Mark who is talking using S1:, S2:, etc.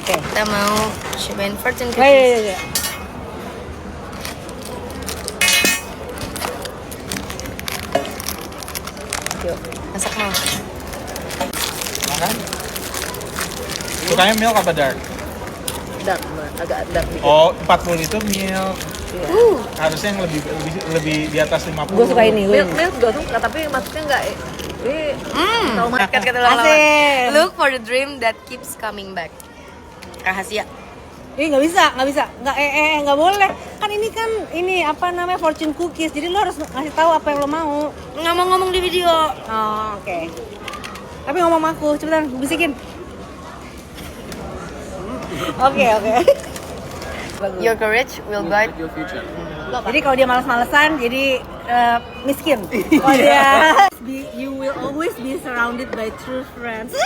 S1: Kita mau cobain fortune
S2: Oh,
S1: cookies.
S2: iya.
S1: Yuk, masak mau.
S3: Makan. Sukanya milk apa dark?
S2: Dark, agak dark dikit.
S3: Oh, 40 itu milk. Harusnya yang lebih di atas 50.
S2: Gue suka ini.
S4: Milk gue suka, tapi maksudnya nggak terlalu market kata lama-lama.
S2: Asik.
S1: Look for the dream that keeps coming back. Rahasia.
S2: Ih, nggak bisa, nggak boleh. Kan ini apa namanya fortune cookies. Jadi lo harus ngasih tahu apa yang lo mau.
S1: Nggak mau ngomong di video.
S2: Oh, oke. Tapi ngomong sama aku, cepetan bisikin. Oke. Bagus.
S1: Your courage will guide.
S2: Jadi kalau dia malas-malesan, jadi miskin. Kalau dia you will always be surrounded by true friends.